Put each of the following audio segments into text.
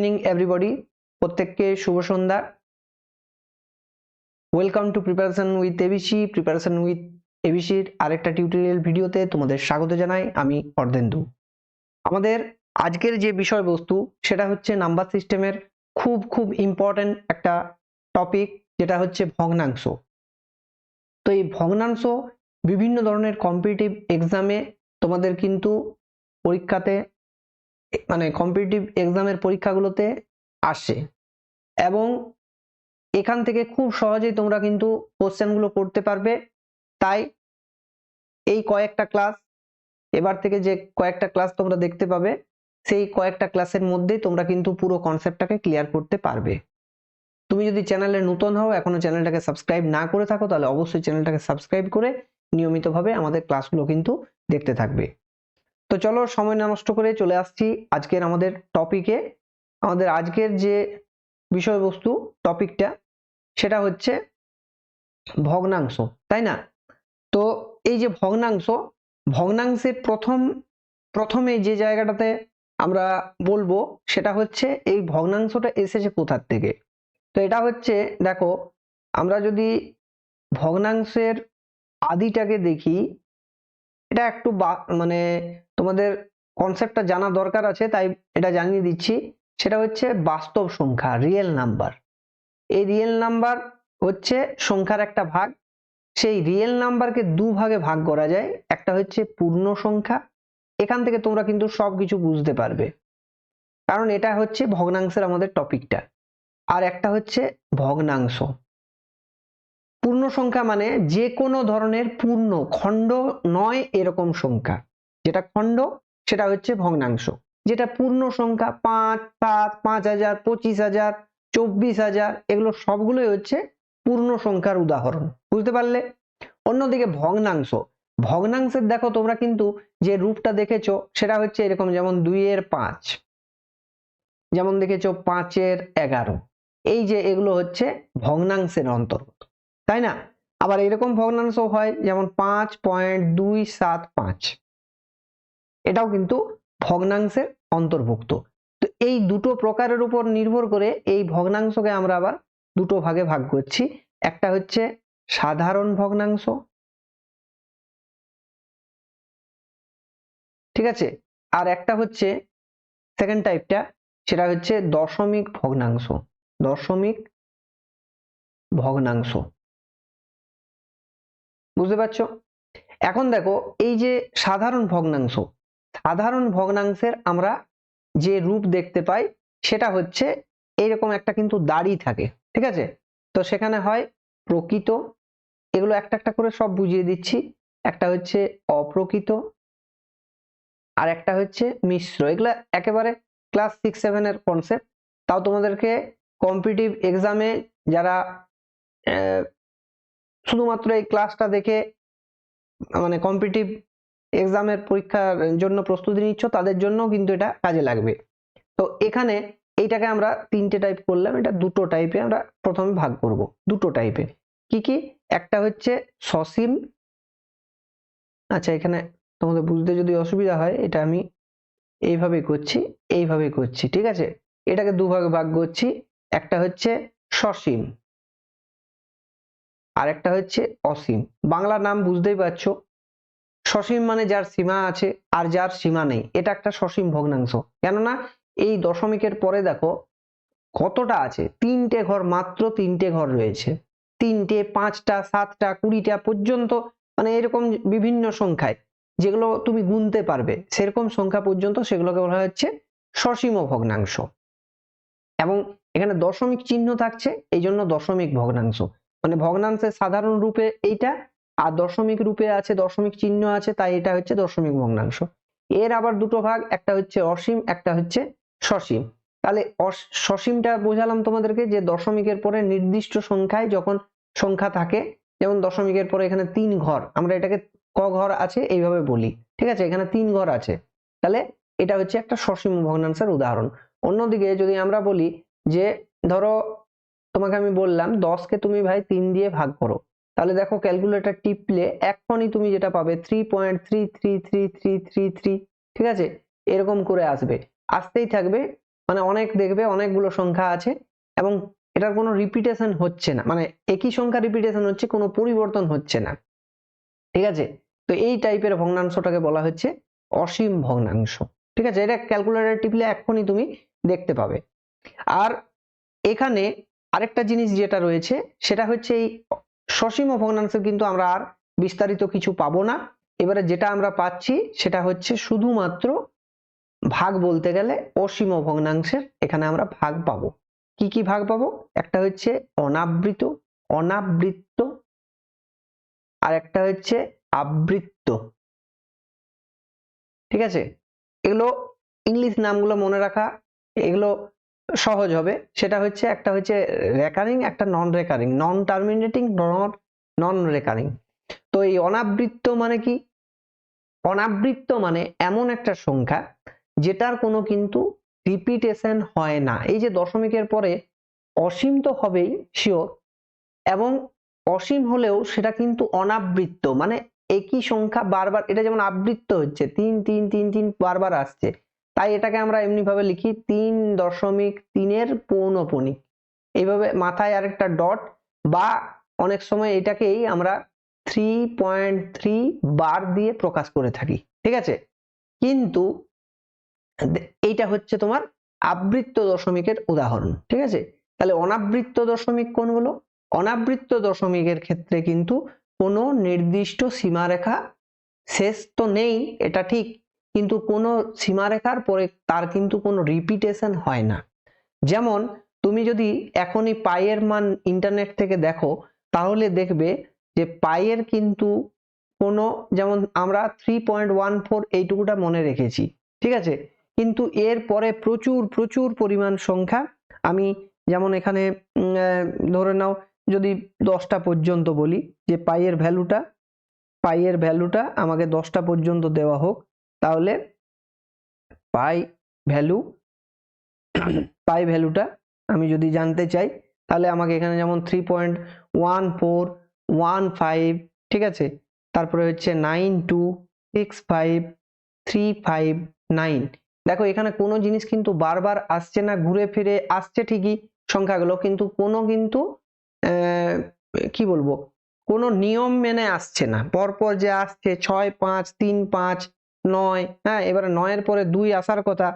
Evening everybody, প্রত্যেককে শুভ সন্ধ্যা। Welcome to preparation with এবিসির আরেকটা tutorial ভিডিওতে তোমাদের স্বাগত জানাই। আমি অর্ধেন্দু। আমাদের আজকের যে বিষয়বস্তু সেটা হচ্ছে নাম্বার সিস্টেমের খুব ইম্পর্টেন্ট একটা টপিক, যেটা হচ্ছে ভগ্নাংশ। তো এই ভগ্নাংশ বিভিন্ন ধরনের কম্পিটিটিভ এক্সামে তোমাদের কিন্তু পরীক্ষাতে কম্পিটিটিভ এক্সামের পরীক্ষাগুলোতে আসে এবং এখান থেকে খুব সহজেই তোমরা কিন্তু কোশ্চেনগুলো করতে পারবে। তাই এই কয়েকটা ক্লাস, এবার থেকে যে কয়েকটা ক্লাস তোমরা দেখতে পাবে, সেই কয়েকটা ক্লাসের মধ্যেই তোমরা কিন্তু পুরো কনসেপ্টটাকে ক্লিয়ার করতে পারবে। তুমি যদি চ্যানেলে নতুন হও, এখনো চ্যানেলটাকে সাবস্ক্রাইব না করে থাকো, তাহলে অবশ্যই চ্যানেলটাকে সাবস্ক্রাইব করে নিয়মিতভাবে আমাদের ক্লাসগুলো কিন্তু দেখতে থাকবে। তো চলো সময় না নষ্ট করে চলে আসছি আজকের আমাদের টপিকে। আমাদের আজকের যে বিষয়বস্তু টপিকটা সেটা হচ্ছে ভগ্নাংশ, তাই না? তো এই যে ভগ্নাংশের প্রথমে যে জায়গাটাতে আমরা বলবো সেটা হচ্ছে এই ভগ্নাংশটা এসেছে কোথার থেকে। তো এটা হচ্ছে, দেখো, আমরা যদি ভগ্নাংশের আদিটাকে দেখি, এটা একটু তোমাদের কনসেপ্টটা জানা দরকার আছে, তাই এটা জানিয়ে দিচ্ছি। সেটা হচ্ছে বাস্তব সংখ্যা, রিয়েল নাম্বার। এই রিয়েল নাম্বার হচ্ছে সংখ্যার একটা ভাগ। সেই রিয়েল নাম্বারকে দু ভাগে ভাগ করা যায়, একটা হচ্ছে পূর্ণ সংখ্যা। এখান থেকে তোমরা কিন্তু সবকিছু বুঝতে পারবে, কারণ এটা হচ্ছে ভগ্নাংশের আমাদের টপিকটা। আর একটা হচ্ছে ভগ্নাংশ। পূর্ণ সংখ্যা মানে যে কোনো ধরনের পূর্ণ, খণ্ড নয় এরকম সংখ্যা। যেটা খণ্ড সেটা হচ্ছে ভগ্নাংশ। যেটা পূর্ণ সংখ্যা 5, 7, 5000, 25000, 24000, এগুলো সবগুলোই হচ্ছে পূর্ণ সংখ্যার উদাহরণ। বুঝতে পারলে? অন্যদিকে ভগ্নাংশের দেখো তোমরা কিন্তু যে রূপটা দেখেছো সেটা হচ্ছে এরকম, যেমন 2-এর 5, যেমন দেখেছো 5-এর 11। এই যে এগুলো হচ্ছে ভগ্নাংশের অন্তর্গত, তাই না? আবার এরকম ভগ্নাংশ হয় যেমন 5.275, এটাও কিন্তু ভগ্নাংশের অন্তর্ভুক্ত। তো এই দুটো প্রকারের উপর নির্ভর করে এই ভগ্নাংশকে আমরা আবার দুটো ভাগে ভাগ করছি। একটা হচ্ছে সাধারণ ভগ্নাংশ, ঠিক আছে, আর একটা হচ্ছে সেকেন্ড টাইপটা, সেটা হচ্ছে দশমিক ভগ্নাংশ। বুঝতে পারছো? এখন দেখো, এই যে সাধারণ ভগ্নাংশের আমরা যে রূপ দেখতে পাই সেটা হচ্ছে এইরকম একটা কিন্তু দাড়ি থাকে, ঠিক আছে? তো সেখানে হয় প্রকৃত, এগুলো একটা একটা করে সব বুঝিয়ে দিচ্ছি। একটা হচ্ছে অপ্রকৃত, আর একটা হচ্ছে মিশ্র। এগুলা একেবারে ক্লাস 6-7 এর কনসেপ্ট। তাও তোমাদেরকে কম্পিটিটিভ এক্সামে যারা শুধুমাত্র এই ক্লাসটা দেখে কম্পিটিটিভ এক্সামের পরীক্ষার জন্য প্রস্তুতি নিচ্ছ, তাদের জন্য কিন্তু এটা কাজে লাগবে। তো এখানে এইটাকে আমরা তিনটে টাইপ করলাম, এটা দুটো টাইপে আমরা প্রথমে ভাগ করব। দুটো টাইপে কি কি? একটা হচ্ছে সসীম। আচ্ছা, এখানে তোমাদের বুঝতে যদি অসুবিধা হয়, এটা আমি এইভাবে করছি, ঠিক আছে? এটাকে দুভাগে ভাগ করছি। একটা হচ্ছে সসীম, আর একটা হচ্ছে অসীম। বাংলা নাম বুঝতেই পারছো। সসীম মানে যার সীমা আছে আর যার সীমা নেই, এটা একটা সসীম ভগ্নাংশ। কেননা এই দশমিকের পরে দেখো কতটা আছে, তিনটে ঘর, মাত্র তিনটে ঘর রয়েছে। 3টে, 5টা, 7টা, 20টা পর্যন্ত, এরকম বিভিন্ন সংখ্যায় যেগুলো তুমি গুনতে পারবে, সেরকম সংখ্যা পর্যন্ত সেগুলোকে বলা হচ্ছে সসীম ভগ্নাংশ। এবং এখানে দশমিক চিহ্ন থাকছে, এই জন্য দশমিক ভগ্নাংশ। ভগ্নাংশের সাধারণ রূপে এইটা, আর দশমিক রূপে আছে, দশমিক চিহ্ন আছে, তাই এটা হচ্ছে দশমিক ভগ্নাংশ। এর আবার দুটো ভাগ, একটা হচ্ছে অসীম, একটা হচ্ছে সসীম। তাহলে সসীমটা বোঝালাম তোমাদেরকে, যে দশমিকের পরে নির্দিষ্ট সংখ্যায় যখন সংখ্যা থাকে, যেমন দশমিকের পরে এখানে 3 ঘর, আমরা এটাকে ক ঘর আছে এইভাবে বলি, ঠিক আছে? এখানে 3 ঘর আছে, তাহলে এটা হচ্ছে একটা সসীম ভগ্নাংশের উদাহরণ। অন্যদিকে যদি আমরা বলি যে ধরো তোমাকে আমি বললাম 10কে তুমি ভাই 3 দিয়ে ভাগ করো, তাহলে দেখো ক্যালকুলেটর টিপলে এখনই তুমি যেটা পাবে 3.33333, ঠিক আছে? এরকম করে আসতেই থাকবে। মানে অনেক দেখবে অনেকগুলো সংখ্যা আছে এবং এটার কোনো রিপিটেশন হচ্ছে না, মানে একই সংখ্যা রিপিটেশন হচ্ছে, কোনো পরিবর্তন হচ্ছে না। ঠিক আছে, তো এই টাইপের ভগ্নাংশটাকে বলা হচ্ছে অসীম ভগ্নাংশ। ঠিক আছে, এটা ক্যালকুলেটর টিপলে এক্ষুনি তুমি দেখতে পাবে। আর এখানে আরেকটা জিনিস যেটা রয়েছে সেটা হচ্ছে এই সসীম ভগ্নাংশে কিন্তু আমরা আর বিস্তারিত কিছু পাবো না। এবারে যেটা আমরা পাচ্ছি সেটা হচ্ছে শুধুমাত্র ভাগ, বলতে গেলে অসীম ভগ্নাংশের এখানে আমরা ভাগ পাবো। কি কি ভাগ পাবো? একটা হচ্ছে অনাবৃত, অনাবৃত্ত, আর একটা হচ্ছে আবৃত্ত। ঠিক আছে, এগুলো ইংলিশ নামগুলো মনে রাখা এগুলো সহজ হবে। সেটা হচ্ছে একটা হচ্ছে রেকারিং, একটা নন রেকারিং, নন টার্মিনেটিং, নন রেকারিং। তো এই অনাবৃত্ত মানে কি? অনাবৃত্ত মানে এমন একটা সংখ্যা যেটার কোনো কিন্তু রিপিটেশন হয় না। এই যে দশমিকের পরে অসীম তো হবেই শিওর, এবং অসীম হলেও সেটা কিন্তু অনাবৃত্ত, মানে একই সংখ্যা বারবার, এটা যেমন আবৃত্ত হচ্ছে 3 3 3 3 বারবার আসছে, তাই এটাকে আমরা এমনি ভাবে লিখি 3.3 পৌনঃপুনিক। এইভাবে মাথায় আরেকটা ডট, বা অনেক সময় এটাকেই আমরা 3.3 বার দিয়ে প্রকাশ করে থাকি। ঠিক আছে, কিন্তু এইটা হচ্ছে তোমার আবৃত্ত দশমিকের উদাহরণ। ঠিক আছে, তাহলে অনাবৃত্ত দশমিক কোনগুলো? অনাবৃত্ত দশমিকের ক্ষেত্রে কিন্তু কোনো নির্দিষ্ট সীমারেখা শেষ তো নেই, এটা ঠিক, কিন্তু কোনো সীমারেখার পরে তার কিন্তু কোনো রিপিটেশন হয় না। যেমন তুমি যদি এখনই পাইয়ের মান ইন্টারনেট থেকে দেখো, তাহলে দেখবে যে পাইয়ের কিন্তু কোনো, যেমন আমরা 3.14 এইটুকুটা মনে রেখেছি। ঠিক আছে, কিন্তু এর পরে প্রচুর প্রচুর পরিমাণ সংখ্যা, আমি যেমন এখানে ধরে নাও যদি 10টা পর্যন্ত বলি, যে পাইয়ের ভ্যালুটা আমাকে 10টা পর্যন্ত দেওয়া হোক, তাহলে পাই ভ্যালুটা আমি যদি জানতে চাই, তাহলে আমাকে এখানে যেমন 3.1415, ঠিক আছে, তারপরে হচ্ছে 9265359। দেখো এখানে কোনো জিনিস কিন্তু বারবার আসছে না, ঘুরে ফিরে আসছে ঠিকই সংখ্যাগুলো, কিন্তু কোনো কিন্তু কি বলবো, কোনো নিয়ম মেনে আসছে না, পরপর যে আসছে 6 5 3 5 9, হ্যাঁ, এবারে 9-এর পরে 2 আসার কথা,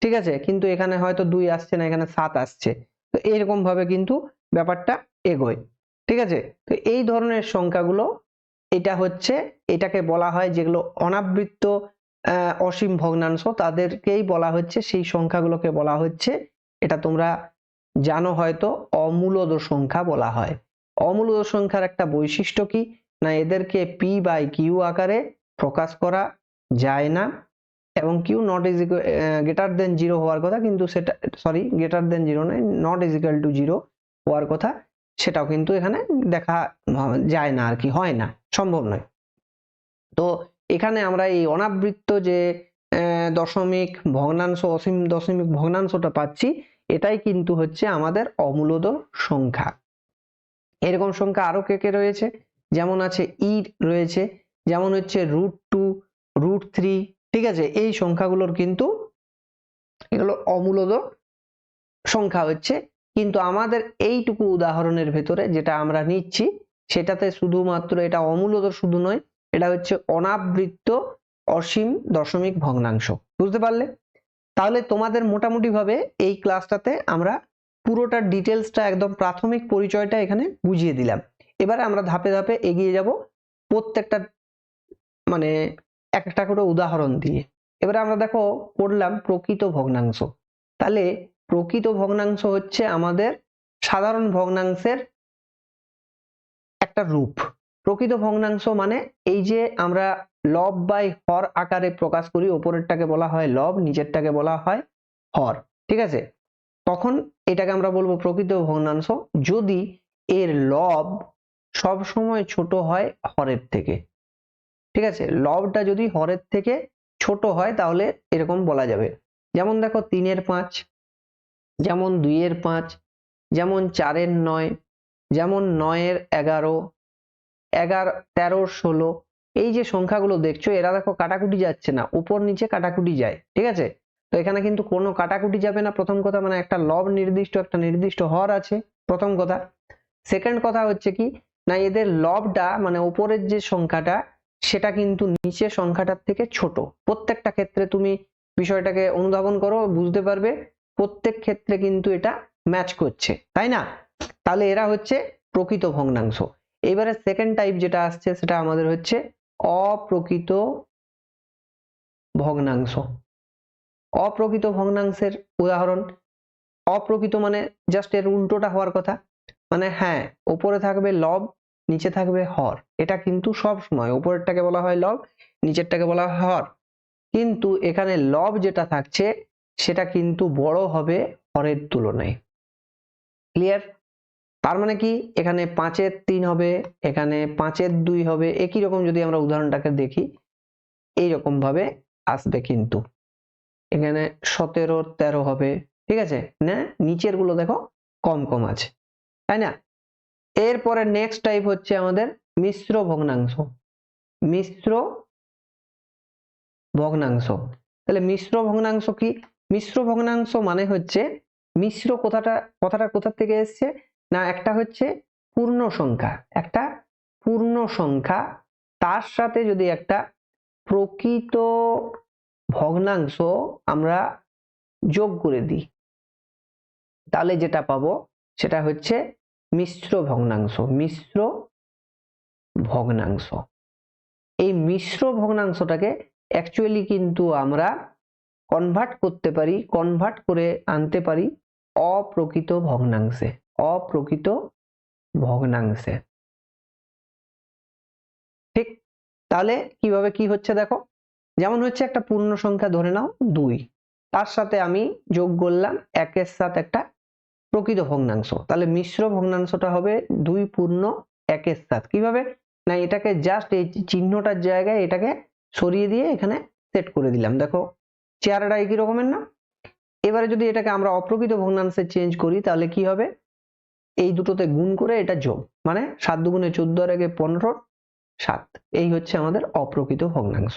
ঠিক আছে, কিন্তু এখানে হয়তো 2 আসছে না, এখানে 7 আসছে। তো এরকম ভাবে কিন্তু ব্যাপারটা এগোয়। ঠিক আছে, তো এই ধরনের সংখ্যাগুলো, এটা হচ্ছে, এটাকে বলা হয় যেগুলো অনাবৃত্ত অসীম ভগ্নাংশ, তাদেরকেই বলা হচ্ছে, সেই সংখ্যাগুলোকে বলা হচ্ছে, এটা তোমরা জানো হয়তো, অমূলদ সংখ্যা বলা হয়। অমূলদ সংখ্যার একটা বৈশিষ্ট্য কি না, এদেরকে পি বাই কিউ আকারে প্রকাশ করা যায় না, এবং Q naught is greater than 0 হওয়ার কথা, কিন্তু সেটা, সরি, গ্রেটার দেন 0 নয়, নট ইজ ইকুয়াল টু 0 হওয়ার কথা, সেটাও কিন্তু এখানে দেখা যায় না, আর কি হয় না, সম্ভব নয়। তো এখানে আমরা এই অনাবৃত্ত যে দশমিক ভগ্নাংশ, অসীম দশমিক ভগ্নাংশটা পাচ্ছি, এটাই কিন্তু হচ্ছে আমাদের অমূলদ সংখ্যা। এরকম সংখ্যা আরো কে রয়েছে, যেমন আছে রয়েছে, যেমন হচ্ছে √2, √3। ঠিক আছে, এই সংখ্যাগুলোর কিন্তু এগুলো অমূলদ সংখ্যা হচ্ছে, কিন্তু আমাদের এইটুকু উদাহরণের ভেতরে যেটা আমরা নিচ্ছি, সেটাতে শুধুমাত্র এটা অমূলদ শুধু নয়, এটা হচ্ছে অনাবৃত্ত অসীম দশমিক ভগ্নাংশ। বুঝতে পারলে? তাহলে তোমাদের মোটামুটি ভাবে এই ক্লাসটাতে আমরা পুরোটা ডিটেলসটা, একদম প্রাথমিক পরিচয়টা এখানে বুঝিয়ে দিলাম। এবারে আমরা ধাপে ধাপে এগিয়ে যাব প্রত্যেকটা, মানে একটা করে উদাহরণ দিয়ে। এবারে আমরা দেখো পড়লাম প্রকৃত ভগ্নাংশ। তাহলে প্রকৃত ভগ্নাংশ হচ্ছে আমাদের সাধারণ ভগ্নাংশের একটা রূপ। প্রকৃত ভগ্নাংশ মানে এই যে আমরা লব বাই হর আকারে প্রকাশ করি, উপরেরটাকে বলা হয় লব, নিচেরটাকে বলা হয় হর। ঠিক আছে, তখন এটাকে আমরা বলবো প্রকৃত ভগ্নাংশ যদি এর লব সব সময় ছোট হয় হরের থেকে। ঠিক আছে, লবটা যদি হরের থেকে ছোট হয় তাহলে এরকম বলা যাবে। যেমন দেখো 3/5, যেমন 2/5, যেমন 4/9, যেমন 9/11, 13/16। এই যে সংখ্যাগুলো দেখছো, এরা দেখো কাটাকুটি যাচ্ছে না, উপর নিচে কাটাকুটি যায়। ঠিক আছে, তো এখানে কিন্তু কোনো কাটাকুটি যাবে না, প্রথম কথা, মানে একটা লব নির্দিষ্ট, একটা নির্দিষ্ট হর আছে, প্রথম কথা। সেকেন্ড কথা হচ্ছে কি না, এদের লবটা মানে উপরের যে সংখ্যাটা সেটা কিন্তু নিচের সংখ্যাটার থেকে ছোট। প্রত্যেকটা ক্ষেত্রে তুমি বিষয়টাকে অনুধাবন করো, বুঝতে পারবে প্রত্যেক ক্ষেত্রে কিন্তু এটা ম্যাচ করছে, তাই না? তাহলে এরা হচ্ছে প্রকৃত ভগ্নাংশ। এবারে সেকেন্ড টাইপ যেটা আসছে সেটা আমাদের হচ্ছে অপ্রকৃত ভগ্নাংশ। অপ্রকৃত ভগ্নাংশের উদাহরণ, অপ্রকৃত মানে জাস্ট এর উল্টোটা হওয়ার কথা, মানে হ্যাঁ উপরে থাকবে লব, নিচে থাকবে হর, এটা কিন্তু সব সময় উপরেরটাকে বলা হয় লব, নিচেরটাকে বলা হয় হর, কিন্তু এখানে লব যেটা থাকছে সেটা কিন্তু বড় হবে হরের তুলনায়। ক্লিয়ার? তার মানে কি এখানে 5-এর 3 হবে, এখানে 5-এর 2 হবে, একই রকম যদি আমরা উদাহরণটাকে দেখি এইরকম ভাবে আসবে, কিন্তু এখানে 17-র 13 হবে, ঠিক আছে না? নিচের গুলো দেখো কম কম আছে, তাই না? এরপরে নেক্সট টাইপ হচ্ছে আমাদের মিশ্র ভগ্নাংশ। মিশ্র ভগ্নাংশ, তাহলে মিশ্র ভগ্নাংশ কি? মিশ্র ভগ্নাংশ মানে হচ্ছে, মিশ্র কথাটা কোথা থেকে এসছে না, একটা হচ্ছে পূর্ণ সংখ্যা, একটা পূর্ণ সংখ্যা তার সাথে যদি একটা প্রকৃত ভগ্নাংশ আমরা যোগ করে দিই, তাহলে যেটা পাবো সেটা হচ্ছে মিশ্র ভগ্নাংশ। মিশ্র ভগ্নাংশ, এই মিশ্র ভগ্নাংশটাকে অ্যাকচুয়ালি কিন্তু আমরা কনভার্ট করতে পারি, কনভার্ট করে আনতে পারি অপ্রকৃত ভগ্নাংশে। অপ্রকৃত ভগ্নাংশে, ঠিক? তাহলে কিভাবে কি হচ্ছে দেখো, যেমন হচ্ছে একটা পূর্ণ সংখ্যা ধরে নাও 2, তার সাথে আমি যোগ করলাম 1-এর সাথে একটা প্রকৃত ভগ্নাংশ, তাহলে মিশ্র ভগ্নাংশটা হবে 2 পূর্ণ 1-এর সাথে। কিভাবে না, এটাকে জাস্ট এই চিহ্নটার জায়গায় এটাকে সরিয়ে দিয়ে এখানে সেট করে দিলাম, দেখো চেহারাটা একই রকমের না? এবারে যদি এটাকে আমরা অপ্রকৃত ভগ্নাংশে চেঞ্জ করি তাহলে কি হবে, এই দুটোতে গুণ করে এটা যোগ, মানে 7 দুগুণে 14 আর 1-এ 15, 7, এই হচ্ছে আমাদের অপ্রকৃত ভগ্নাংশ।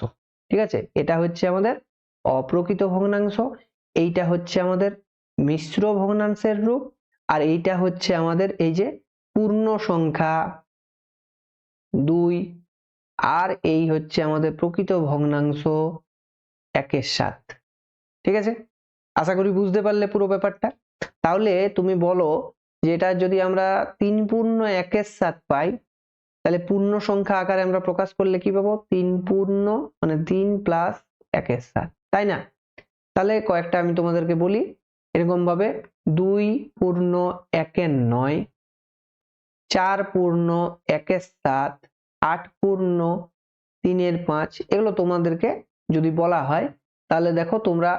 ঠিক আছে, এটা হচ্ছে আমাদের অপ্রকৃত ভগ্নাংশ, এইটা হচ্ছে আমাদের মিশ্র ভগ্নাংশের রূপ, আর এইটা হচ্ছে আমাদের এই যে পূর্ণ সংখ্যা 2, আর এই হচ্ছে আমাদের প্রকৃত ভগ্নাংশ 1-এর 7। ঠিক আছে, আশা করি বুঝতে পারলে পুরো ব্যাপারটা। তাহলে তুমি বলো যে এটা যদি আমরা 3 পূর্ণ 1-এর 7 পাই, তাহলে পূর্ণ সংখ্যা আকারে আমরা প্রকাশ করলে কি পাবো, 3 পূর্ণ মানে 3 প্লাস 1-এর 7, তাই না? তাহলে কয়েকটা আমি তোমাদেরকে বলি এরকম ভাবে, 2 পূর্ণ 1-এর 9, 4 পূর্ণ 1-এর 7, 8 পূর্ণ 3-এর 5, এগুলো তোমাদেরকে যদি বলা হয় তাহলে দেখো তোমরা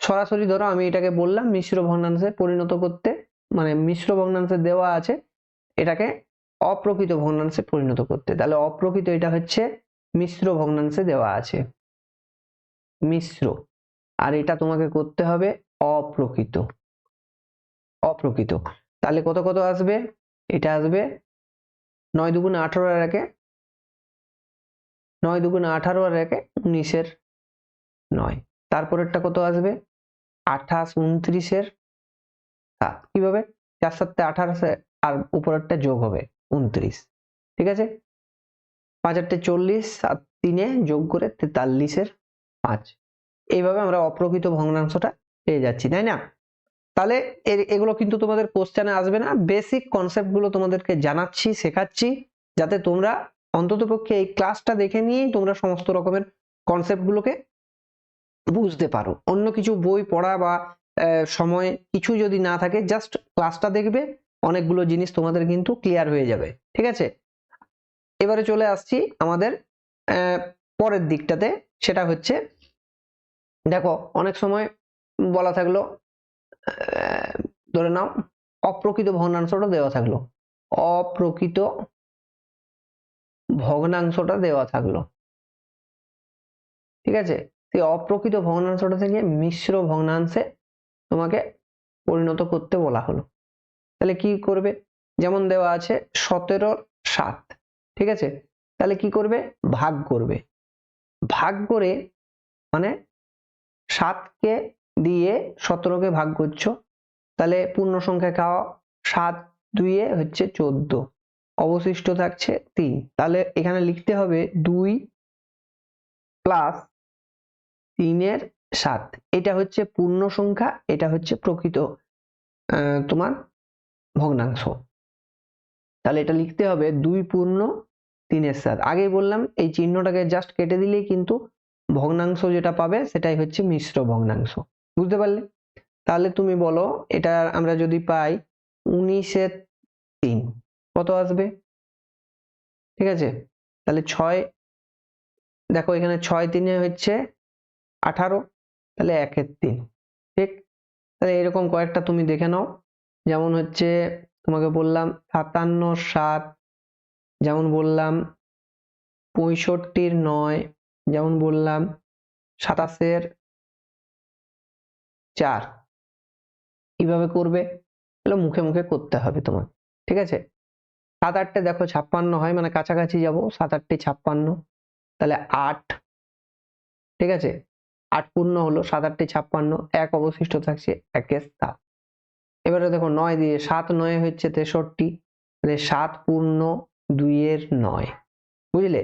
সরাসরি ধরো আমি এটাকে বললাম মিশ্র ভগ্নাংশে পরিণত করতে, মানে মিশ্র ভগ্নাংশে দেওয়া আছে এটাকে অপ্রকৃত ভগ্নাংশে পরিণত করতে, তাহলে অপ্রকৃত এটা হচ্ছে মিশ্র ভগ্নাংশে দেওয়া আছে মিশ্র, আর এটা তোমাকে করতে হবে অপ্রকৃত। অপ্রকৃত, তাহলে কত কত আসবে, এটা আসবে 9 দুগুণে 18 আর 1-এ 9 দুগুণে 18 আর 1-এ 19-এর 9, তারপরেরটা কত আসবে 28 29-এর 7, কিভাবে 4 7 28 আর উপরেরটা যোগ হবে 29, ঠিক আছে, 5 8 40 আর 3-এ যোগ করে 43-এর 5, এইভাবে আমরা অপ্রকৃত ভগ্নাংশটা পেয়ে যাচ্ছি, তাই না? তাহলে এগুলো কিন্তু তোমাদের কোশ্চেনে আসবে না, বেসিক কনসেপ্ট গুলো তোমাদেরকে জানাচ্ছি, শেখাচ্ছি, যাতে তোমরা অন্ততপক্ষে এই ক্লাসটা দেখে নিয়েই তোমরা সমস্ত রকমের কনসেপ্ট গুলোকে বুঝতে পারো। অন্য কিছু বই পড়া বা সময় কিছু যদি না থাকে, জাস্ট ক্লাসটা দেখবে, অনেকগুলো জিনিস তোমাদের কিন্তু ক্লিয়ার হয়ে যাবে। ঠিক আছে, এবারে চলে আসছি আমাদের পরের দিকটাতে, সেটা হচ্ছে দেখো অনেক সময় বলা থাকলো ধরে নাও অপ্রকৃত ভগ্নাংশটা দেওয়া থাকলো, অপ্রকৃত ভগ্নাংশটা দেওয়া থাকলো, ঠিক আছে, সেই অপ্রকৃত ভগ্নাংশটা থেকে মিশ্র ভগ্নাংশে তোমাকে পরিণত করতে বলা হলো, তাহলে কি করবে, যেমন দেওয়া আছে 17-র 7, ঠিক আছে, তাহলে কি করবে, ভাগ করবে, ভাগ করে মানে 7-কে দিয়ে 17কে ভাগ করছো, তাহলে পূর্ণ সংখ্যা খাওয়া 7 2 হচ্ছে 14, অবশিষ্ট থাকছে 3। তাহলে এখানে লিখতে হবে 2 প্লাস 3 7। এটা হচ্ছে পূর্ণ সংখ্যা, এটা হচ্ছে প্রকৃত তোমার ভগ্নাংশ। তাহলে এটা লিখতে হবে 2 পূর্ণ 3 7। আগেই বললাম এই চিহ্নটাকে জাস্ট কেটে দিলেই কিন্তু ভগ্নাংশ যেটা পাবে সেটাই হচ্ছে মিশ্র ভগ্নাংশ। বুঝতে পারলে? তাহলে তুমি বলো এটা আমরা যদি পাই 19 3 কত আসবে? ঠিক আছে, তাহলে 6, দেখো এখানে 6 3 হচ্ছে 18, তাহলে 1 3। ঠিক, তাহলে এরকম কয়েকটা তুমি দেখে নাও। যেমন হচ্ছে তোমাকে বললাম 57 7, যেমন বললাম 65 9, যেমন বললাম 27 4। কিভাবে করবে? তাহলে মুখে মুখে করতে হবে তোমার। ঠিক আছে, 7 8 দেখো 56 হয়, মানে কাছাকাছি যাব, 7 8 56, তাহলে 8। ঠিক আছে, 8 পূর্ণ হলো, 7 8 56, 1 অবশিষ্ট থাকছে 1 7। এবারে দেখো 9 দিয়ে 7 9 হচ্ছে 63, মানে 7 পূর্ণ 2 9। বুঝলে?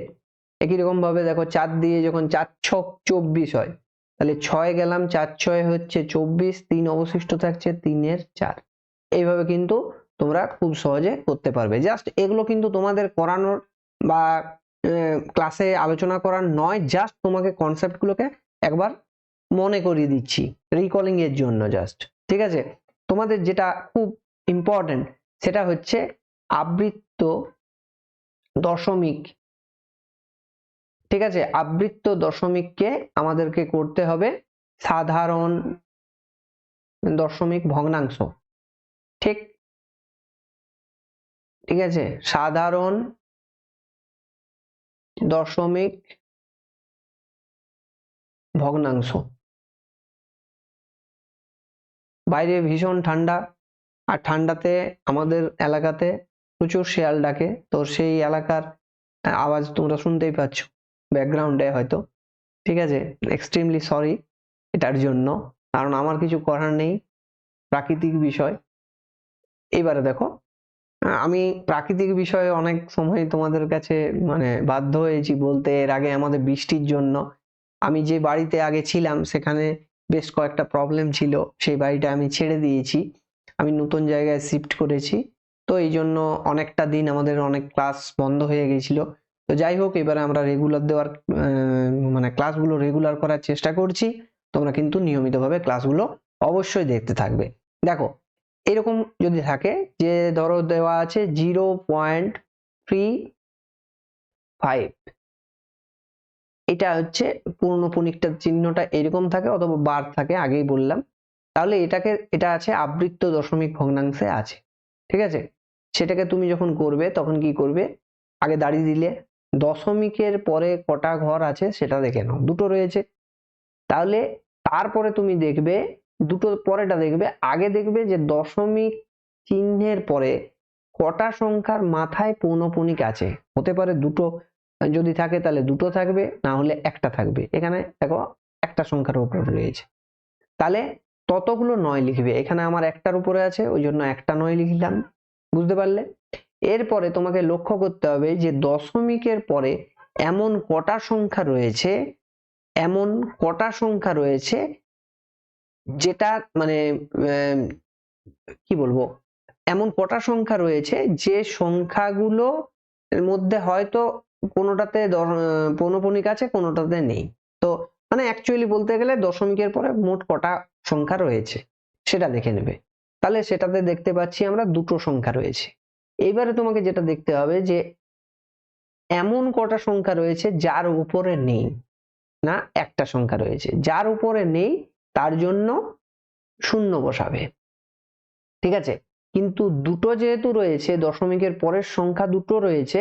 একই রকম ভাবে দেখো 4 দিয়ে যখন 4 6 24 হয়, তাহলে 6 গেলাম 4 6 হচ্ছে 24, 3 অবশিষ্ট থাকছে 3 4। এইভাবে কিন্তু তোমরা খুব সহজে করতে পারবে। জাস্ট এগুলো কিন্তু তোমাদের করানোর বা ক্লাসে আলোচনা করার নয়, জাস্ট তোমাকে কনসেপ্ট গুলোকে একবার মনে করিয়ে দিচ্ছি রিকলিং এর জন্য জাস্ট। ঠিক আছে, তোমাদের যেটা খুব ইম্পর্টেন্ট সেটা হচ্ছে আবৃত্ত দশমিক। ঠিক আছে, আবৃত্ত দশমিককে আমাদেরকে করতে হবে সাধারণ দশমিক ভগ্নাংশ। ঠিক, ঠিক আছে, সাধারণ দশমিক ভগ্নাংশ। বাইরে ভীষণ ঠান্ডা, আর ঠান্ডাতে আমাদের এলাকাতে প্রচুর শেয়াল ডাকে, তো সেই এলাকার আওয়াজ তোমরা শুনতেই পাচ্ছ ব্যাকগ্রাউন্ডে হয়তো। ঠিক আছে, এক্সট্রিমলি সরি এটার জন্য, কারণ আমার কিছু করার নেই, প্রাকৃতিক বিষয়। এবারে দেখো আমি প্রাকৃতিক বিষয়ে অনেক সময় তোমাদের কাছে মানে বাধ্য হয়েছি বলতে। এর আগে আমাদের বৃষ্টির জন্য আমি যে বাড়িতে আগে ছিলাম সেখানে বেশ কয়েকটা প্রবলেম ছিল, সেই বাড়িটা আমি ছেড়ে দিয়েছি, আমি নতুন জায়গায় শিফট করেছি। তো এই জন্য অনেকটা দিন আমাদের অনেক ক্লাস বন্ধ হয়ে গেছিল। তো যাই হোক, এবারে আমরা রেগুলার দেওয়ার মানে ক্লাসগুলো রেগুলার করার চেষ্টা করছি। তোমরা কিন্তু নিয়মিতভাবে ক্লাসগুলো অবশ্যই দেখতে থাকবে। দেখো এরকম যদি থাকে যে ধরো দেওয়া আছে 0.35, এটা হচ্ছে পূর্ণপণিকটার চিহ্নটা এরকম থাকে অথবা বার থাকে, আগেই বললাম। তাহলে এটা আছে আবৃত্ত দশমিক ভগ্নাংশে আছে। ঠিক আছে, সেটাকে তুমি যখন করবে তখন কি করবে? আগে দাঁড়িয়ে দিলে দশমিকের পরে কটা ঘর আছে সেটা দেখে নাও, দুটো রয়েছে। তাহলে তারপরে তুমি দেখবে দুটো পরেটা দেখবে, আগে দেখবে যে দশমিক চিহ্নের পরে কটা সংখ্যার মাথায় পৌনঃপুনিক আছে। হতে পারে দুটো, যদি থাকে তাহলে দুটো থাকবে, না হলে একটা থাকবে। এখানে দেখো একটা সংখ্যার উপর রয়েছে, তাহলে ততগুলো 9 লিখবে। এখানে আমার একটার উপরে আছে, ওই জন্য একটা 9 লিখলাম। বুঝতে পারলে? এরপরে তোমাকে লক্ষ্য করতে হবে যে দশমিকের পরে এমন কটা সংখ্যা রয়েছে, এমন কটা সংখ্যা রয়েছে যেটা মানে কি বলবো, এমন কটা সংখ্যা রয়েছে যে সংখ্যাগুলো এর মধ্যে হয়তো কোনোটাতে পৌনঃপুনিক আছে, কোনোটাতে নেই। তো মানে অ্যাকচুয়ালি বলতে গেলে দশমিকের পরে মোট কটা সংখ্যা রয়েছে সেটা দেখে নেবে। তাহলে সেটাতে দেখতে পাচ্ছি আমরা দুটো সংখ্যা রয়েছে। এইবারে তোমাকে যেটা দেখতে হবে যে এমন কটা সংখ্যা রয়েছে যার উপরে নেই, না একটা সংখ্যা রয়েছে যার উপরে নেই, তার জন্য শূন্য বসাবে। ঠিক আছে, কিন্তু দুটো যেহেতু রয়েছে, দশমিকের পরের সংখ্যা দুটো রয়েছে,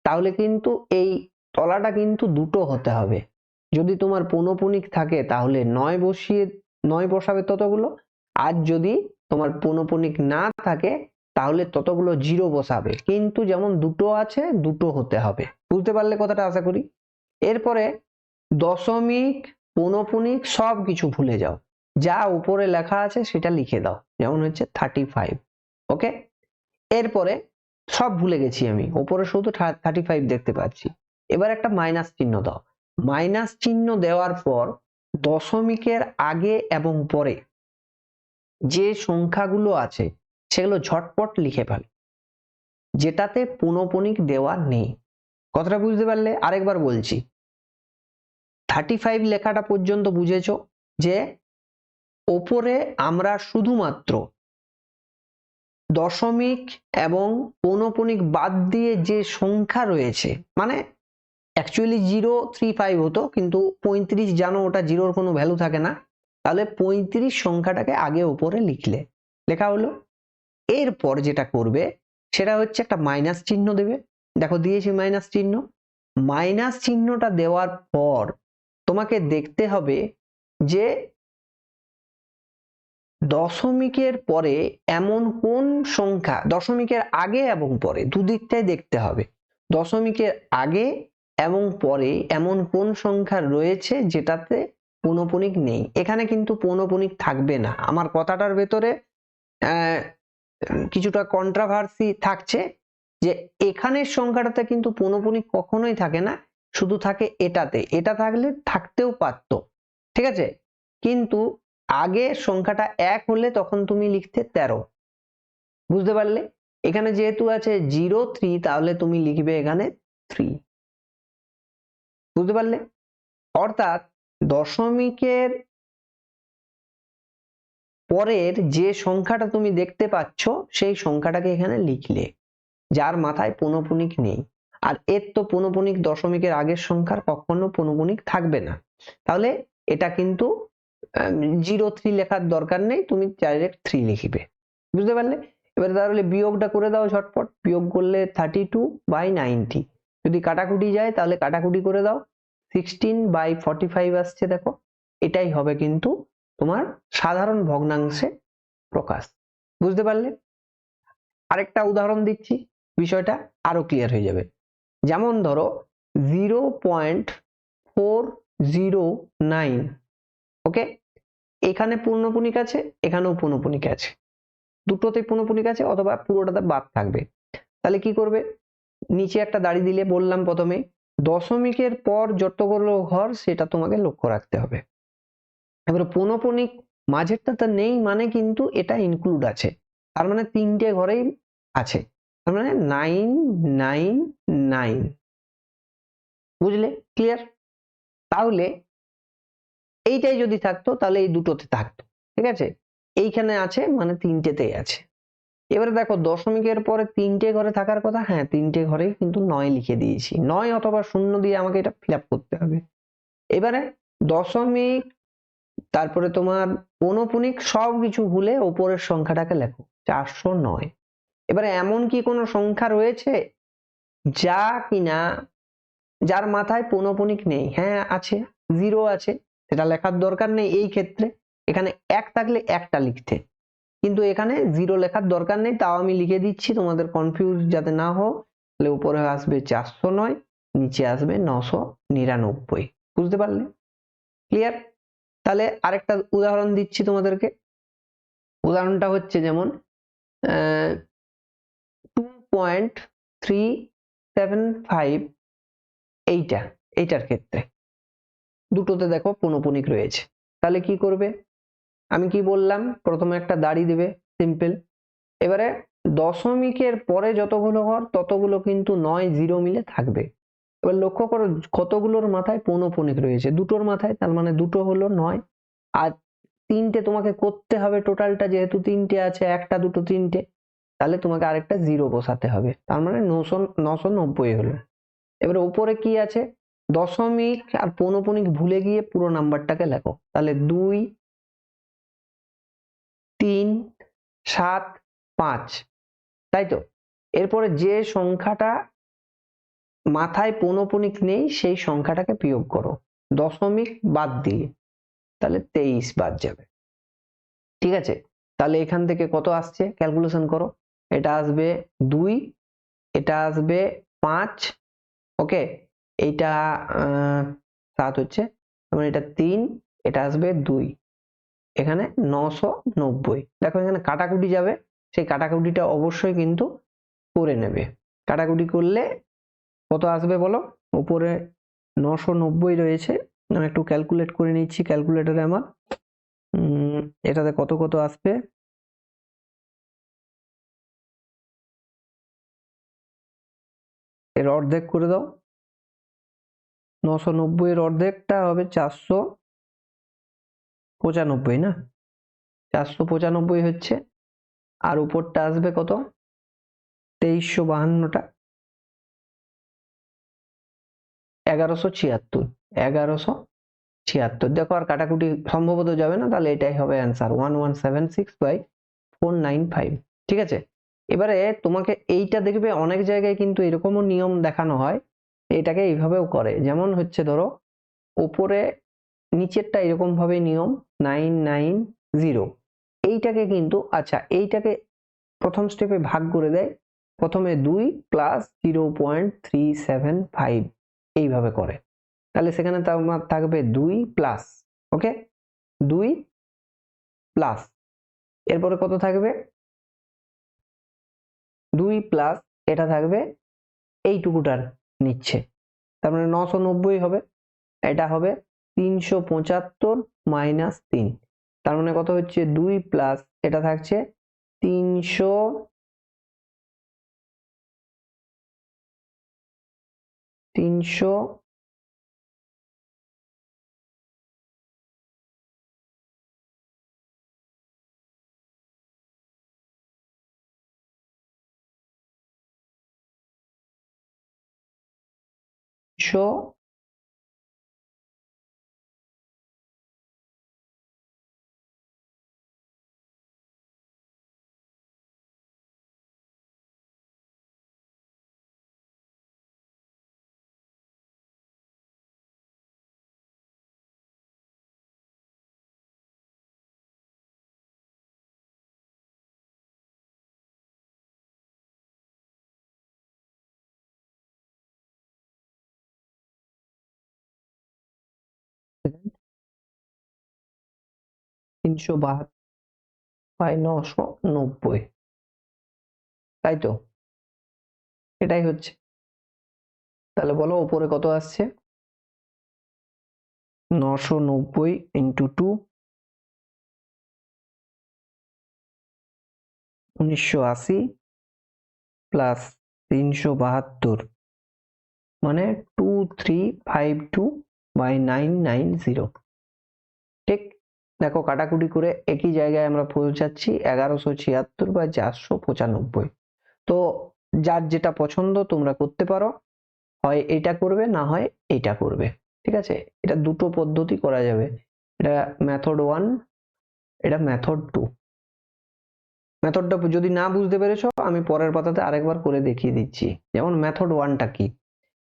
তাহলে কিন্তু এই তলাটা কিন্তু দুটো হতে হবে। যদি তোমার পৌনঃপুনিক থাকে তাহলে 9 বসাবে ততগুলো, আর যদি তোমার পৌনঃপুনিক না থাকে তাহলে ততগুলো 0 বসাবে। কিন্তু যেমন দুটো আছে দুটো হতে হবে। বুঝতে পারলে কথাটা? আশা করি। এরপরে দশমিক পৌনঃপুনিক সব কিছু ভুলে যাও, যা উপরে লেখা আছে সেটা লিখে দাও, যেমন হচ্ছে 35। ওকে, এরপরে সব ভুলে গেছি আমি, উপরে শুধু 35 দেখতে পাচ্ছি। এবার একটা মাইনাস চিহ্ন দাও। মাইনাস চিহ্ন দেওয়ার পর দশমিকের আগে এবং পরে যে সংখ্যাগুলো আছে সেগুলো ঝটপট লিখে ফেল, যেটাতে পুনঃপুনিক দেওয়া নেই। কথাটা বুঝতে পারলে? আরেকবার বলছি, 35 লেখাটা পর্যন্ত বুঝেছো যে ওপরে আমরা শুধুমাত্র দশমিক এবং পৌনঃপুনিক বাদ দিয়ে যে সংখ্যা রয়েছে, মানে অ্যাকচুয়ালি 035 হতো, কিন্তু 35 জানো ওটা জিরোর কোনো ভ্যালু থাকে না, তাহলে 35 সংখ্যাটাকে আগে উপরে লিখলে, লেখা হলো। এরপর যেটা করবে সেটা হচ্ছে একটা মাইনাস চিহ্ন দেবে। দেখো দিয়েছি মাইনাস চিহ্ন। মাইনাস চিহ্নটা দেওয়ার পর তোমাকে দেখতে হবে যে দশমিকের পরে এমন কোন সংখ্যা, দশমিকের আগে এবং পরে দুদিকটাই দেখতে হবে, দশমিকের আগে এবং পরে এমন কোন সংখ্যা রয়েছে যেটাতে পৌনঃপুনিক নেই। এখানে কিন্তু পৌনঃপুনিক থাকবে না। আমার কথাটার ভেতরে কিছুটা কন্ট্রাভার্সি থাকছে, যে এখানের সংখ্যাটাতে কিন্তু পৌনঃপুনিক কখনোই থাকে না, শুধু থাকে এটাতে। এটা থাকলে থাকতেও পারতো, ঠিক আছে, কিন্তু আগে সংখ্যাটা 1 হলে তখন তুমি লিখতে 13। বুঝতে পারলে? এখানে যেহেতু আছে 03, তাহলে তুমি লিখবে এখানে 3। বুঝতে পারলে? অর্থাৎ দশমিকের পরের যে সংখ্যাটা তুমি দেখতে পাচ্ছ সেই সংখ্যাটাকে এখানে লিখলে, যার মাথায় পৌনঃপুনিক নেই। আর এর তো পৌনঃপুনিক দশমিকের আগের সংখ্যার কখনো পৌনঃপুনিক থাকবে না, তাহলে এটা কিন্তু 03 লেখার দরকার নেই, তুমি ডাইরেক্ট 3 লিখবে। বুঝতে পারলে? এবারে তাহলে বিয়োগটা করে দাও ঝটপট। বিয়োগ করলে 32/90, যদি কাটাকুটি যায় তাহলে কাটাকুটি করে দাও, 16/45 আসছে। দেখো, এটাই হবে কিন্তু তোমার সাধারণ ভগ্নাংশে প্রকাশ। বুঝতে পারলে? আরেকটা উদাহরণ দিচ্ছি, বিষয়টা আরো ক্লিয়ার হয়ে যাবে। যেমন ধরো 0.409, ওকে, এখানে পূর্ণপুনিক আছে, এখানেও পূর্ণপুনিক আছে, দুটোতেই পূর্ণপুনিক আছে, অথবা পুরোটাতে বাদ থাকবে। তাহলে কি করবে? নিচে একটা দাড়ি দিলে, বললাম প্রথমে দশমিকের পর যতগুলো ঘর সেটা তোমাকে লক্ষ্য রাখতে হবে। এবার পৌনঃপুনিক মাঝেরটা নেই মানে কিন্তু এটা ইনক্লুড আছে, তার মানে 3টে ঘরেই আছে, তার মানে 999। বুঝলে? ক্লিয়ার? তাহলে এইটাই যদি থাকতো তাহলে এই দুটোতে থাকতো, ঠিক আছে, এইখানে আছে মানে 3টেতেই আছে। এবারে দেখো দশমিকের পরে 3টে ঘরে থাকার কথা, হ্যাঁ 3টে ঘরেই কিন্তু 9 লিখে দিয়েছি, 9 অথবা 0 দিয়ে আমাকে এটা ফিল আপ করতে হবে। এবারে দশমিক, তারপরে তোমার পৌনঃপুনিক সবকিছু ভুলে ওপরের সংখ্যাটাকে লেখো 409। এবারে এমন কি কোনো সংখ্যা রয়েছে যা কিনা, যার মাথায় পৌনঃপুনিক নেই? হ্যাঁ আছে, 0 আছে, সেটা লেখার দরকার নেই এই ক্ষেত্রে। এখানে 1 থাকলে 1টা লিখতে, কিন্তু এখানে 0 লেখার দরকার নেই, তাও আমি লিখে দিচ্ছি তোমাদের কনফিউজ যাতে না হোক। তাহলে উপরে আসবে 409, নিচে আসবে 999। বুঝতে পারলে? ক্লিয়ার? তাহলে আরেকটা উদাহরণ দিচ্ছি তোমাদেরকে। উদাহরণটা হচ্ছে যেমন 2.375, এইটার ক্ষেত্রে দুটোতে দেখো পৌনঃপুনিক রয়েছে। তাহলে কি করবে? আমি কি বললাম, প্রথমে একটা দাড়ি দেবে, সিম্পল। এবারে দশমিকের পরে যতগুলো ঘর ততগুলো কিন্তু 9 0 মিলে থাকবে। এবার লক্ষ্য করো কতগুলোর মাথায় পৌনঃপুনিক রয়েছে, দুটোর মাথায়, তার মানে দুটো হলো 9, আর 3টে তোমাকে করতে হবে টোটালটা, যেহেতু 3টে আছে, 1টা 2টো 3টে, তাহলে তোমাকে আরেকটা 0 বসাতে হবে, তার মানে 990 হলো। এবারে উপরে কি আছে? দশমিক আর পৌনঃপুনিক ভুলে গিয়ে পুরো নাম্বারটাকে লেখো, তাহলে 2 3 7 5, তাই তো? এরপরে যে সংখ্যাটা মাথায় পৌনঃপুনিক নেই সেই সংখ্যাটাকে বিয়োগ করো দশমিক বাদ দিয়ে, তাহলে 23 বাদ যাবে। ঠিক আছে, তাহলে এখান থেকে কত আসছে ক্যালকুলেশন করো। এটা আসবে 2, এটা আসবে 5, ওকে, এইটা 7 হচ্ছে, মানে এটা 3, এটা আসবে 2, এখানে 990। দেখো এখানে কাটাকুটি যাবে, সেই কাটাকুটিটা অবশ্যই কিন্তু করে নেবে। কাটাকুটি করলে কত আসবে বলো? উপরে 990 রয়েছে, আমি একটু ক্যালকুলেট করে নিচ্ছি ক্যালকুলেটরে আমার। এটাতে কত কত আসবে, এর অর্ধেক করে দাও। 990 এর অর্ধেকটা হবে 495 না? 495 হচ্ছে, আর উপরটা আসবে কত? 2352টা 1176। 1176, দেখো আর কাটাকুটি সম্ভবত যাবে না, তাহলে এটাই হবে অ্যান্সার 1176/495। ঠিক আছে, এবারে তোমাকে এইটা দেখবে অনেক জায়গায় কিন্তু এরকমও নিয়ম দেখানো হয়, এটাকে এইভাবেও করে। যেমন হচ্ছে ধরো উপরে নিচেরটা এরকম ভাবে নিয়ম 990, এইটাকে কিন্তু আচ্ছা এইটাকে প্রথম স্টেপে ভাগ করে দেয়, প্রথমে 2 প্লাস 0.375 এইভাবে করে। তাহলে সেখানে তোমার থাকবে 2 প্লাস, ওকে 2 প্লাস, এরপরে কত থাকবে? 2 প্লাস এটা থাকবে এইটুকুটার নিচ্ছে, তার মানে 990 হবে। এটা হবে 375 মাইনাস 3, তার মানে কত হচ্ছে? 2 প্লাস এটা থাকছে 300, 300 372/990, তাই তো? এটাই হচ্ছে। তাহলে বলো উপরে কত আসছে? 990 ইন্টু 2, 1980 প্লাস 372, মানে 2352/990। ঠিক, দেখো কাটাকুটি করে একই জায়গায় আমরা পৌঁছাচ্ছি 1176/495। তো যার যেটা পছন্দ তোমরা করতে পারো, হয় এটা করবে না হয় এটা করবে। ঠিক আছে, এটা দুটো পদ্ধতি করা যাবে, এটা মেথড 1, এটা মেথড 2। মেথডটা যদি না বুঝতে পেরেছো আমি পরের পাতাতে আরেকবার করে দেখিয়ে দিচ্ছি। যেমন মেথড 1টা কি?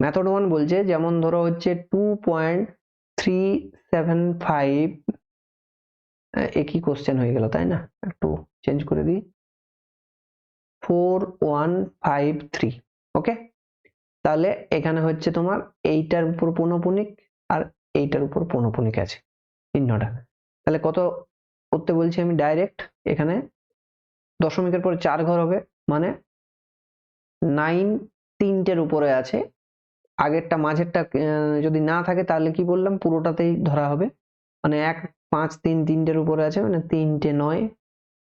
মেথড 1 বলছে, যেমন ধরো হচ্ছে 2.375, একই কোশ্চেন হয়ে গেল তাই না, একটু চেঞ্জ করে দিই, 4153। ওকে, তাহলে এখানে হচ্ছে তোমার এইটার উপর পৌনঃপুনিক আর এইটার উপর পৌনঃপুনিক আছে চিহ্নটা। তাহলে কত করতে বলছি আমি ডাইরেক্ট, এখানে দশমিকের পরে 4 ঘর হবে, মানে 9 তিনটের উপরে আছে, আগেরটা মাঝেরটা যদি না থাকে তাহলে কি বললাম পুরোটাতেই ধরা হবে, মানে 1 5 3 তিনটের উপরে আছে, মানে 3টে 9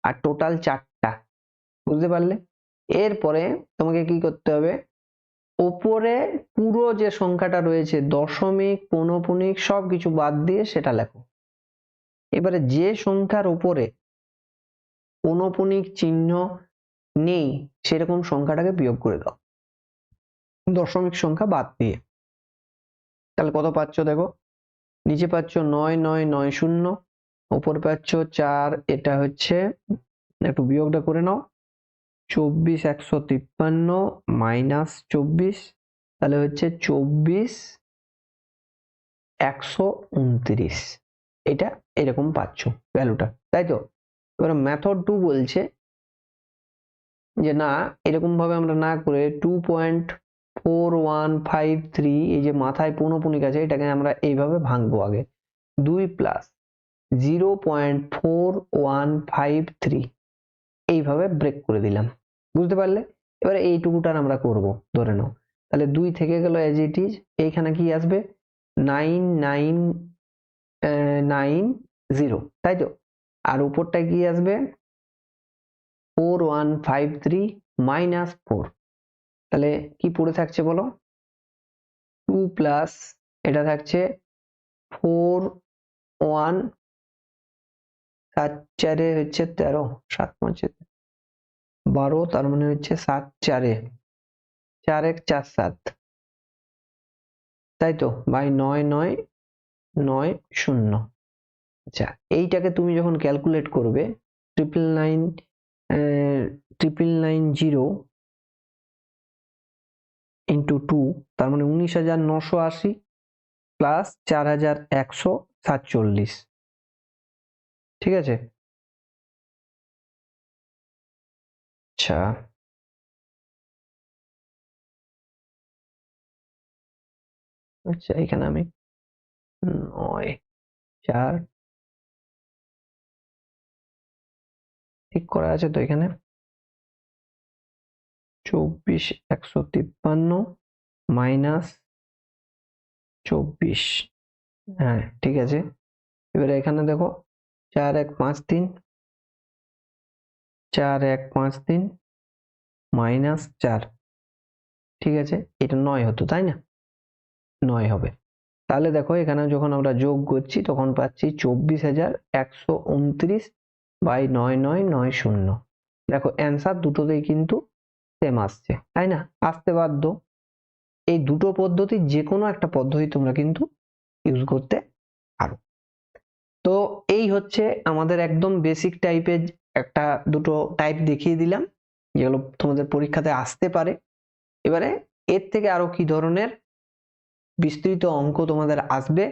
আর টোটাল 4টা। বুঝতে পারলে? এরপরে তোমাকে কি করতে হবে, ওপরে পুরো যে সংখ্যাটা রয়েছে দশমিক পৌনঃপুনিক সবকিছু বাদ দিয়ে সেটা লেখো। এবারে যে সংখ্যার উপরে পৌনঃপুনিক চিহ্ন নেই সেরকম সংখ্যাটাকে বিয়োগ করে দাও দশমিক সংখ্যা বাদ দিয়ে। তাহলে কত পাচ্ছ দেখো, নিচে পাচ্ছ 9990, উপরে পাচ্ছ 4, এটা হচ্ছে একটু বিয়োগটা করে নাও, 24153 মাইনাস 24, তাহলে হচ্ছে 24129, এটা এরকম পাচ্ছ ভ্যালুটা, তাই তো? এবার মেথড 2 বলছে যে না, এরকম ভাবে আমরা না করে 2.4153, এই যে মাথায় পৌনঃপুনিক আছে এটাকে আমরা এইভাবে ভাঙবো আগে। 2 প্লাস 0.4153 এইভাবে ব্রেক করে দিলাম, বুঝতে পারলে? এবারে এইটুকুটার আমরা করব, ধরে নাও। তাহলে 2 থেকে গেল এজ ইট ইজ, এইখানে কি আসবে 9990, তাই তো? আর উপরটা কি আসবে 4153 মাইনাস 4, তাহলে কি পড়ে থাকছে বলো? 2 প্লাস এটা থাকছে 4, 1 7 4 হচ্ছে 13, 7 5 12, তার মানে হচ্ছে 7 4 4 1 4 7, তাই তো? বাই 9990। আচ্ছা, এইটাকে তুমি যখন ক্যালকুলেট করবে 99990 ইন্টু 2, তার মানে 19,980 প্লাস 4147, ঠিক আছে? আচ্ছা, আচ্ছা এখানে আমি 9 4 ঠিক করা আছে তো, এখানে 24,153 মাইনাস 24, হ্যাঁ ঠিক আছে। এবারে এখানে দেখো 4153 4153 মাইনাস 4, ঠিক আছে? এটা 9 হতো, তাই না? 9 হবে। তাহলে দেখো এখানে যখন আমরা যোগ করছি তখন পাচ্ছি 24,129 বাই 9990। দেখো অ্যান্সার দুটোতেই কিন্তু সেম আসছে, তাই না? আসতে বাধ্য। এই দুটো পদ্ধতির যে কোনো একটা পদ্ধতি তোমরা কিন্তু ইউজ করতে পারো। তো এই হচ্ছে আমাদের একদম বেসিক টাইপের একটা দুটো টাইপ দেখিয়ে দিলাম, যেগুলো তোমাদের পরীক্ষাতে আসতে পারে। এবারে এর থেকে আরো কি ধরনের বিস্তৃত অঙ্ক তোমাদের আসবে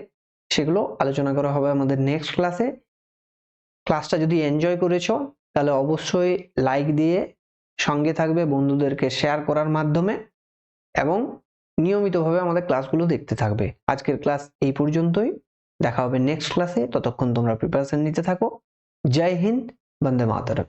সেগুলো আলোচনা করা হবে আমাদের নেক্সট ক্লাসে। ক্লাসটা যদি এনজয় করেছো তাহলে অবশ্যই লাইক দিয়ে সঙ্গে থাকবে, বন্ধুদেরকে শেয়ার করার মাধ্যমে, এবং নিয়মিতভাবে আমাদের ক্লাসগুলো দেখতে থাকবে। আজকের ক্লাস এই পর্যন্তই, দেখা হবে নেক্সট ক্লাসে। ততক্ষণ তোমরা প্রিপারেশন নিতে থাকো। জয় হিন্দ, বন্দে মাতরম।